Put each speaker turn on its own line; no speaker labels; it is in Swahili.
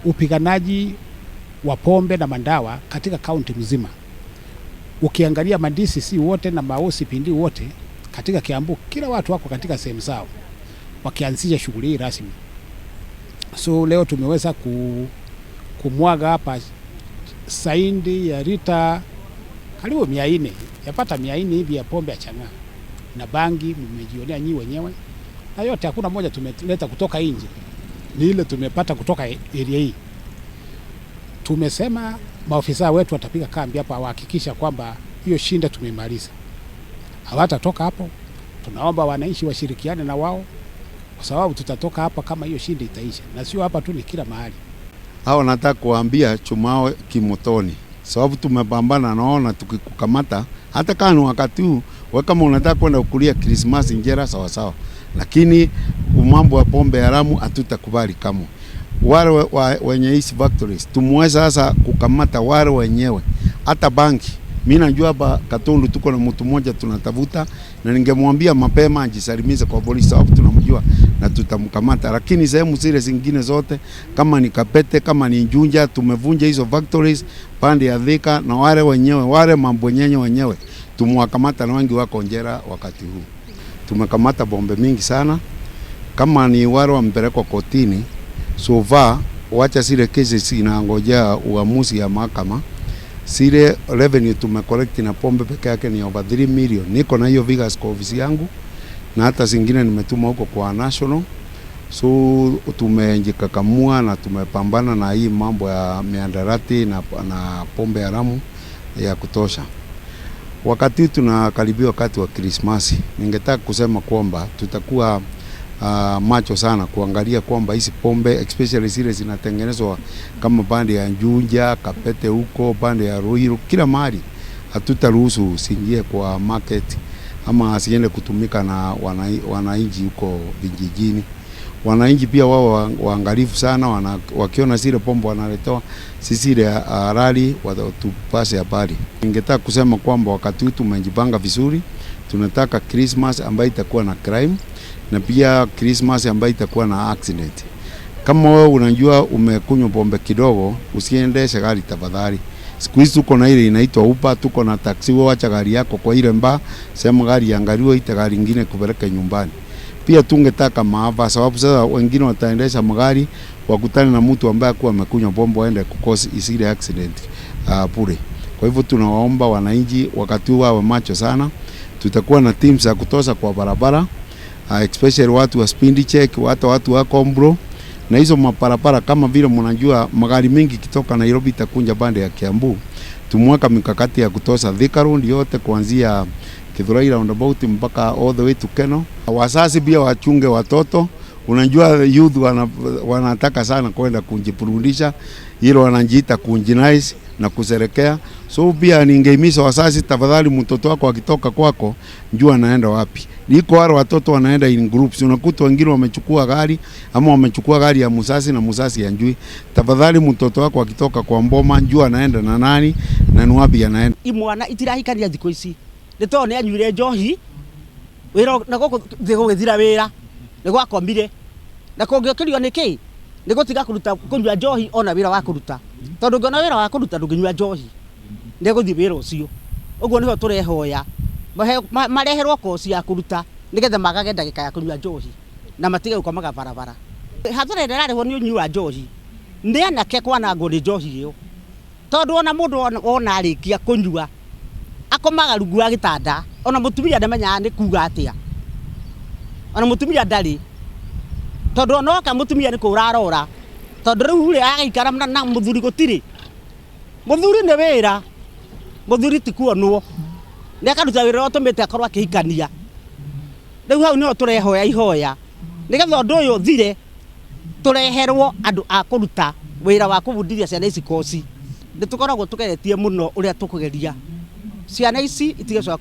Upiganaji wa pombe na mandawa katika kaunti mzima. Ukiangalia ma-DCC wote na ma-OCPD wote katika Kiambu, kila watu wako katika sehemu zao wakianzisha shughuli hii rasmi. So leo tumeweza kumwaga hapa saindi ya lita karibu 400, yapata 400 hivi ya pombe ya chang'aa na bangi, mmejionea nyinyi wenyewe. Na yote hakuna moja tumeleta kutoka nje, ni ile tumepata kutoka area hii. Tumesema maofisa wetu watapiga kambi hapa wahakikisha kwamba hiyo shinda tumemaliza. Hawatatoka hapo. Tunaomba wananchi washirikiane na wao, kwa sababu tutatoka hapa kama hiyo shinda itaisha. Na sio hapa tu, ni kila mahali.
Hao nataka kuambia chumao kimotoni, sababu tumepambana, naona tukikukamata hata kama ni wakati huu, wewe kama unataka kwenda kukulia Christmas njera sawa sawa, lakini mambo ya pombe haramu hatutakubali kamwe. Wale wenye hizi factories tumweza sasa kukamata wale wenyewe. Hata banki, mimi najua hapa Katundu tuko na mtu mmoja tunatafuta, na ningemwambia mapema ajisalimize kwa polisi sababu tunamjua na tutamkamata. Lakini sehemu zile zingine zote kama ni Kapete, kama ni Njunja, tumevunja hizo factories pande ya Thika, na wale wenyewe wale mambwenyenye wenyewe tumwakamata, na wengi wako njera wakati huu. Tumekamata bombe mingi sana, kama ni wale wampelekwa kotini. So far, wacha zile cases inangojea uamuzi ya mahakama. Zile revenue tumecollect na pombe peke yake ni over 3 million. Niko na hiyo figures kwa ofisi yangu, na hata zingine nimetuma huko kwa national. So tumejikakamua na tumepambana na hii mambo ya miandarati na pombe haramu ya kutosha. Wakati tunakaribia wakati wa Christmas, ningetaka kusema kwamba tutakuwa macho sana kuangalia kwamba hizi pombe especially zile zinatengenezwa kama bande ya Njunja, Kapete huko, bande ya Ruiru, kila mahali hatutaruhusu siingie kwa market ama asiende kutumika na wananchi huko vijijini. Wananchi pia wao waangalifu sana, wakiona zile pombe wanaletoa sisi ile halali watupase habari. Ningetaka kusema kwamba wakati huu tumejipanga vizuri. Tunataka Christmas ambayo itakuwa na crime, na pia Christmas ambayo itakuwa na accident. Kama wewe unajua umekunywa pombe kidogo, usiendeshe gari tafadhali. Siku hizi tuko na ile inaitwa Uber, tuko na taxi. Wewe acha gari yako kwa ile mba, sema gari iangaliwe, ita gari nyingine kupeleka nyumbani. Pia tungetaka maafa, sababu sasa wengine wataendesha magari wakutane na mtu ambaye kwa amekunywa pombe aende kukosa isile accident bure. Kwa hivyo tunawaomba wananchi wakati wawe macho sana. Tutakuwa na teams za kutosha kwa barabara, especially watu wa speed check, watu wa Kombro, na hizo maparapara kama vile mnajua magari mengi kutoka Nairobi itakunja bande ya Kiambu. Tumweka mikakati ya kutosha Thika Road yote kuanzia Githurai roundabout mpaka all the way to Keno. Wazazi pia wachunge watoto. Unajua youth wanataka sana kwenda kujipurudisha, hilo wanajiita kujinaize na kuserekea. So pia ningehimiza wazazi, tafadhali mtoto wako akitoka kwako njua anaenda wapi. Niko wale watoto wanaenda in groups, unakuta wengine wamechukua gari ama wamechukua gari ya mzazi na mzazi anjui. Tafadhali mtoto wako akitoka kwa mboma njua anaenda na nani na ni wapi anaenda.
Imwana itirahikania thiko ici nitone anyuire njohi wira nako thigo githira wira nigwa komire na kongiokirio niki nigutiga kuruta kunywa njohi ona wira wa kuruta tondu ngona wira wa kuruta ndunginywa njohi ndiguthi wira ucio uguo niho turehoya mareherwo kosi ya kuruta nigetha magage ndagika ya kunywa njohi na matige gukomaga barabara. Hathara ndararehwo ni unywa njohi ndi anake kwanangwo ni njohi iyo tondu ona mundu ona arikia kunywa akomaga rungu wa gitanda, ona mutumia ndamenya ni kuga atia, ona mutumia ndari tondu onoka mutumia ni kurarora tondu riu ri agaikara na muthuri gutiri muthuri ni wira muthuri ti kuonwo ni akaruta wira otomete akorwa akihikania. Riu hau no turehoya ihoya nigetha undu uyu thire tureherwo andu a kuruta wira wa kubundithia ciana ici kosi. Nitukoragwo tugeretie muno uria tukugeria ciana ici itigecoka